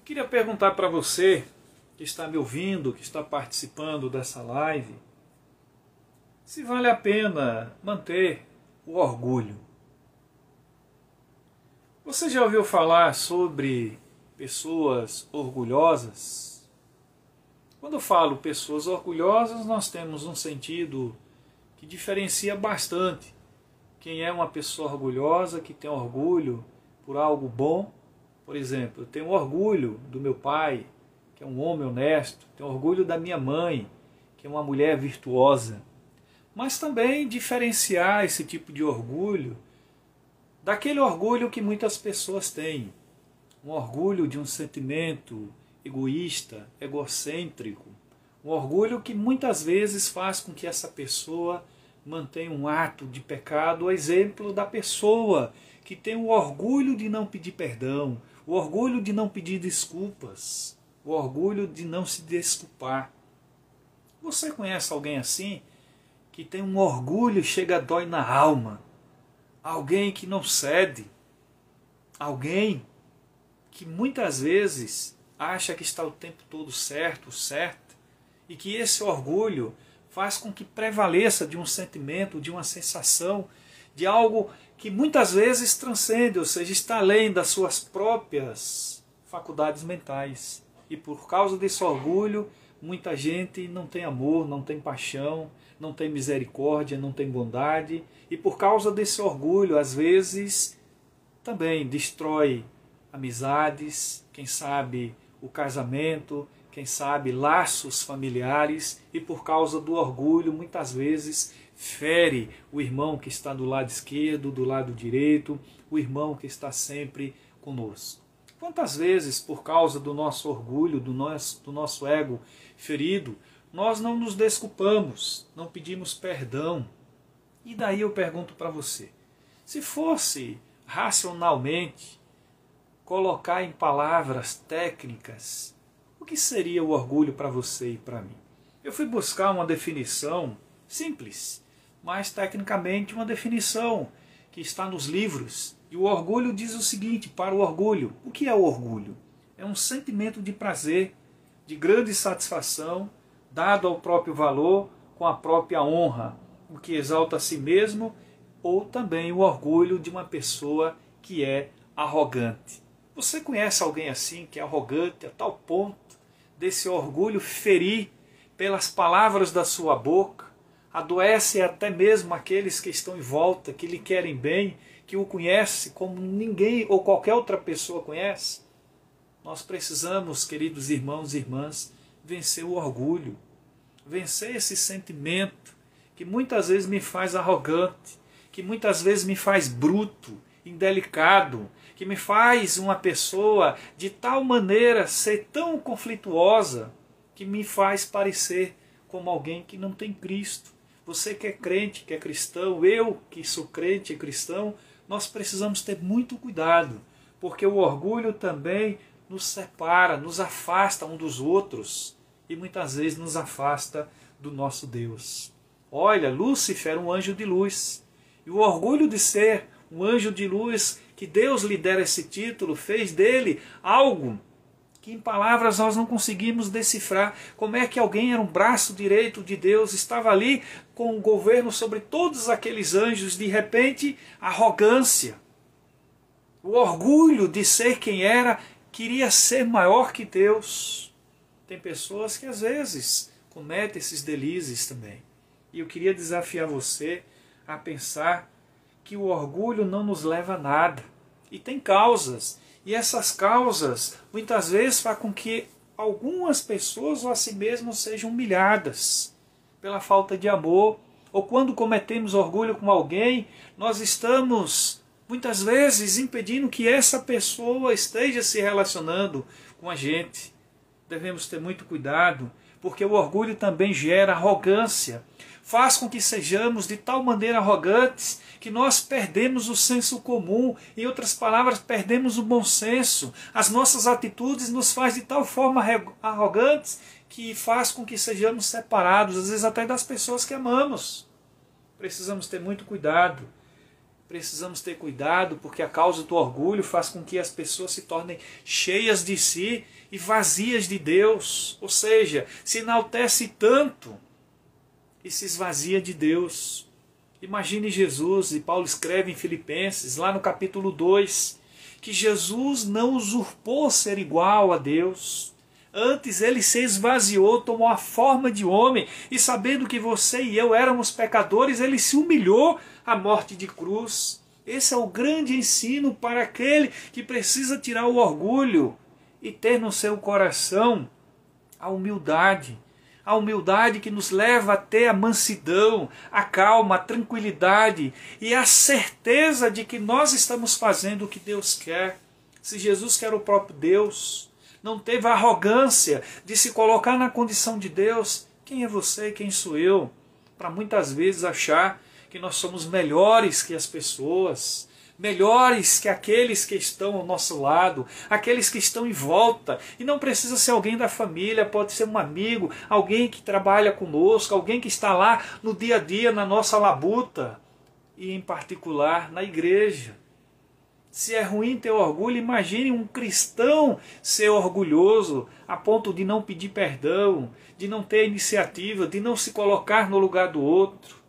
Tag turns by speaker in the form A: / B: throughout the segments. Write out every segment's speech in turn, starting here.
A: Queria perguntar para você que está me ouvindo, que está participando dessa live, se vale a pena manter o orgulho. Você já ouviu falar sobre pessoas orgulhosas? Quando eu falo pessoas orgulhosas, nós temos um sentido que diferencia bastante quem é uma pessoa orgulhosa, que tem orgulho por algo bom. Por exemplo, eu tenho orgulho do meu pai, que é um homem honesto, tenho orgulho da minha mãe, que é uma mulher virtuosa. Mas também diferenciar esse tipo de orgulho daquele orgulho que muitas pessoas têm. Um orgulho de um sentimento egoísta, egocêntrico. Um orgulho que muitas vezes faz com que essa pessoa mantenha um ato de pecado, o exemplo da pessoa que tem o orgulho de não pedir perdão, o orgulho de não pedir desculpas, o orgulho de não se desculpar. Você conhece alguém assim? Que tem um orgulho e chega a dói na alma? Alguém que não cede? Alguém que muitas vezes acha que está o tempo todo certo, e que esse orgulho faz com que prevaleça de um sentimento, de uma sensação, de algo que muitas vezes transcende, ou seja, está além das suas próprias faculdades mentais. E por causa desse orgulho, muita gente não tem amor, não tem paixão, não tem misericórdia, não tem bondade. E por causa desse orgulho, às vezes, também destrói amizades, quem sabe o casamento, quem sabe laços familiares, e por causa do orgulho, muitas vezes, fere o irmão que está do lado esquerdo, do lado direito, o irmão que está sempre conosco. Quantas vezes, por causa do nosso orgulho, do nosso ego ferido, nós não nos desculpamos, não pedimos perdão? E daí eu pergunto para você, se fosse racionalmente colocar em palavras técnicas, o que seria o orgulho para você e para mim? Eu fui buscar uma definição simples, mas tecnicamente uma definição que está nos livros. E o orgulho diz o seguinte: para o orgulho, o que é o orgulho? É um sentimento de prazer, de grande satisfação, dado ao próprio valor, com a própria honra, o que exalta a si mesmo, ou também o orgulho de uma pessoa que é arrogante. Você conhece alguém assim, que é arrogante a tal ponto desse orgulho ferir pelas palavras da sua boca? Adoece até mesmo aqueles que estão em volta, que lhe querem bem, que o conhecem como ninguém ou qualquer outra pessoa conhece? Nós precisamos, queridos irmãos e irmãs, vencer o orgulho, vencer esse sentimento que muitas vezes me faz arrogante, que muitas vezes me faz bruto, indelicado, que me faz uma pessoa de tal maneira ser tão conflituosa, que me faz parecer como alguém que não tem Cristo. Você que é crente, que é cristão, eu que sou crente e cristão, nós precisamos ter muito cuidado, porque o orgulho também nos separa, nos afasta um dos outros e muitas vezes nos afasta do nosso Deus. Olha, Lúcifer era um anjo de luz, e o orgulho de ser um anjo de luz, que Deus lhe dera esse título, fez dele algo que em palavras nós não conseguimos decifrar. Como é que alguém era um braço direito de Deus, estava ali com o governo sobre todos aqueles anjos, de repente, arrogância, o orgulho de ser quem era, queria ser maior que Deus. Tem pessoas que às vezes cometem esses delírios também. E eu queria desafiar você a pensar que o orgulho não nos leva a nada. E tem causas. E essas causas muitas vezes fazem com que algumas pessoas ou a si mesmas sejam humilhadas pela falta de amor. Ou quando cometemos orgulho com alguém, nós estamos muitas vezes impedindo que essa pessoa esteja se relacionando com a gente. Devemos ter muito cuidado, porque o orgulho também gera arrogância. Faz com que sejamos de tal maneira arrogantes que nós perdemos o senso comum, em outras palavras, perdemos o bom senso. As nossas atitudes nos fazem de tal forma arrogantes que faz com que sejamos separados, às vezes até das pessoas que amamos. Precisamos ter muito cuidado. Precisamos ter cuidado, porque a causa do orgulho faz com que as pessoas se tornem cheias de si e vazias de Deus. Ou seja, se enaltece tanto e se esvazia de Deus. Imagine Jesus, e Paulo escreve em Filipenses, lá no capítulo 2, que Jesus não usurpou ser igual a Deus. Antes ele se esvaziou, tomou a forma de homem, e sabendo que você e eu éramos pecadores, ele se humilhou à morte de cruz. Esse é o grande ensino para aquele que precisa tirar o orgulho e ter no seu coração a humildade. A humildade que nos leva a ter a mansidão, a calma, a tranquilidade e a certeza de que nós estamos fazendo o que Deus quer. Se Jesus, que era o próprio Deus, não teve a arrogância de se colocar na condição de Deus, quem é você e quem sou eu? Para muitas vezes achar que nós somos melhores que as pessoas, melhores que aqueles que estão ao nosso lado, aqueles que estão em volta. E não precisa ser alguém da família, pode ser um amigo, alguém que trabalha conosco, alguém que está lá no dia a dia, na nossa labuta, e em particular na igreja. Se é ruim ter orgulho, imagine um cristão ser orgulhoso a ponto de não pedir perdão, de não ter iniciativa, de não se colocar no lugar do outro.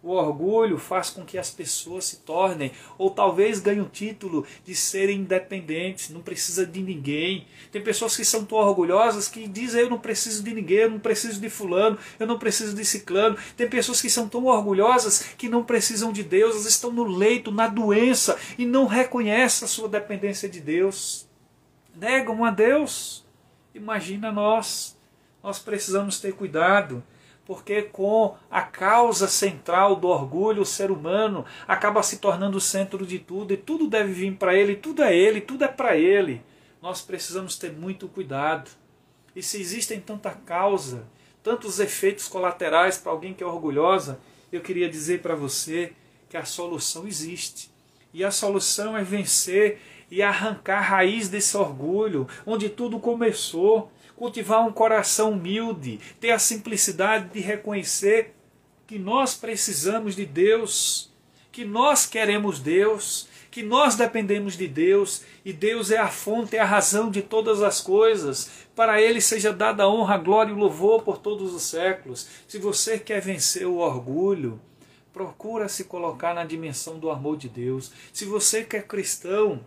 A: O orgulho faz com que as pessoas se tornem, ou talvez ganhem o título de serem independentes, não precisa de ninguém. Tem pessoas que são tão orgulhosas que dizem: eu não preciso de ninguém, eu não preciso de fulano, eu não preciso de ciclano. Tem pessoas que são tão orgulhosas que não precisam de Deus, elas estão no leito, na doença, e não reconhecem a sua dependência de Deus. Negam a Deus. Imagina nós precisamos ter cuidado. Porque com a causa central do orgulho, o ser humano acaba se tornando o centro de tudo, e tudo deve vir para ele, tudo é para ele. Nós precisamos ter muito cuidado. E se existem tanta causa, tantos efeitos colaterais para alguém que é orgulhosa, eu queria dizer para você que a solução existe. E a solução é vencer e arrancar a raiz desse orgulho, onde tudo começou. Cultivar um coração humilde, ter a simplicidade de reconhecer que nós precisamos de Deus, que nós queremos Deus, que nós dependemos de Deus, e Deus é a fonte, é a razão de todas as coisas. Para Ele seja dada a honra, a glória e o louvor por todos os séculos. Se você quer vencer o orgulho, procura se colocar na dimensão do amor de Deus. Se você que é cristão,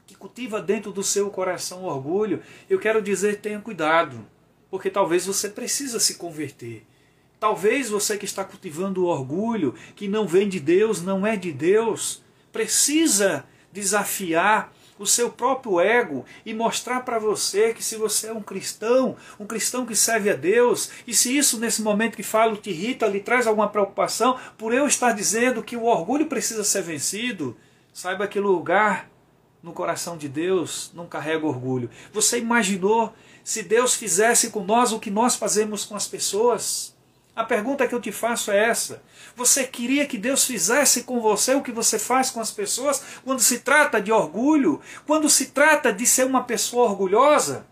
A: que cultiva dentro do seu coração orgulho, eu quero dizer, tenha cuidado, porque talvez você precisa se converter. Talvez você que está cultivando o orgulho, que não vem de Deus, não é de Deus, precisa desafiar o seu próprio ego e mostrar para você que se você é um cristão que serve a Deus, e se isso nesse momento que falo te irrita, lhe traz alguma preocupação, por eu estar dizendo que o orgulho precisa ser vencido, saiba que lugar no coração de Deus não carrega orgulho. Você imaginou se Deus fizesse com nós o que nós fazemos com as pessoas? A pergunta que eu te faço é essa. Você queria que Deus fizesse com você o que você faz com as pessoas quando se trata de orgulho? Quando se trata de ser uma pessoa orgulhosa?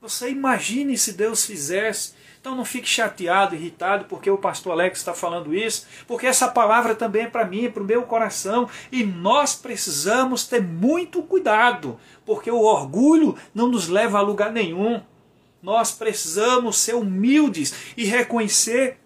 A: Você imagine se Deus fizesse. Então não fique chateado, irritado, porque o pastor Alex está falando isso, porque essa palavra também é para mim, é para o meu coração, e nós precisamos ter muito cuidado, porque o orgulho não nos leva a lugar nenhum. Nós precisamos ser humildes e reconhecer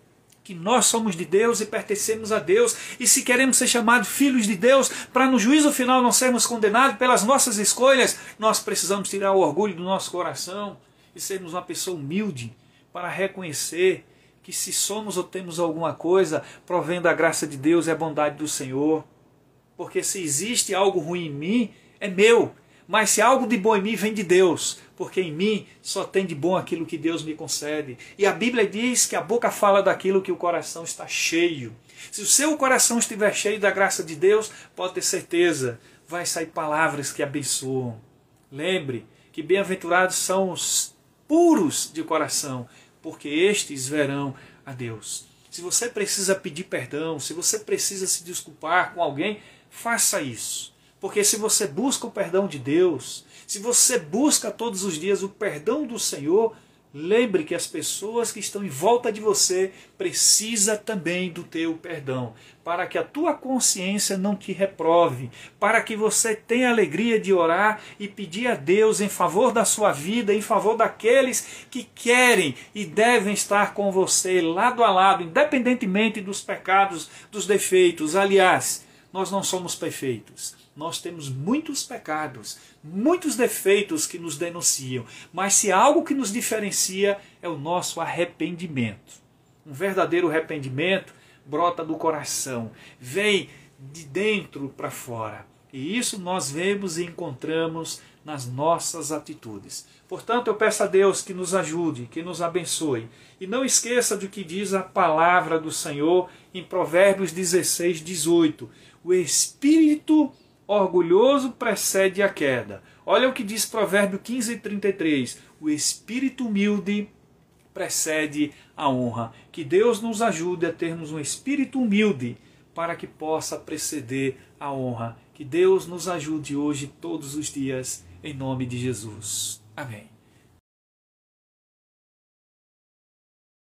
A: que nós somos de Deus e pertencemos a Deus, e se queremos ser chamados filhos de Deus, para no juízo final não sermos condenados pelas nossas escolhas, nós precisamos tirar o orgulho do nosso coração e sermos uma pessoa humilde, para reconhecer que se somos ou temos alguma coisa, provém da graça de Deus e a bondade do Senhor. Porque se existe algo ruim em mim, é meu. Mas se algo de bom em mim, vem de Deus. Porque em mim só tem de bom aquilo que Deus me concede. E a Bíblia diz que a boca fala daquilo que o coração está cheio. Se o seu coração estiver cheio da graça de Deus, pode ter certeza, vai sair palavras que abençoam. Lembre que bem-aventurados são os puros de coração, porque estes verão a Deus. Se você precisa pedir perdão, se você precisa se desculpar com alguém, faça isso. Porque se você busca o perdão de Deus, se você busca todos os dias o perdão do Senhor, lembre que as pessoas que estão em volta de você precisam também do teu perdão, para que a tua consciência não te reprove, para que você tenha a alegria de orar e pedir a Deus em favor da sua vida, em favor daqueles que querem e devem estar com você lado a lado, independentemente dos pecados, dos defeitos. Aliás, nós não somos perfeitos. Nós temos muitos pecados, muitos defeitos que nos denunciam, mas se há algo que nos diferencia é o nosso arrependimento. Um verdadeiro arrependimento brota do coração, vem de dentro para fora. E isso nós vemos e encontramos nas nossas atitudes. Portanto, eu peço a Deus que nos ajude, que nos abençoe. E não esqueça do que diz a palavra do Senhor em Provérbios 16, 18. O espírito orgulhoso precede a queda. Olha o que diz Provérbio 15, 33. O espírito humilde precede a honra. Que Deus nos ajude a termos um espírito humilde para que possa preceder a honra. Que Deus nos ajude hoje, todos os dias, em nome de Jesus. Amém.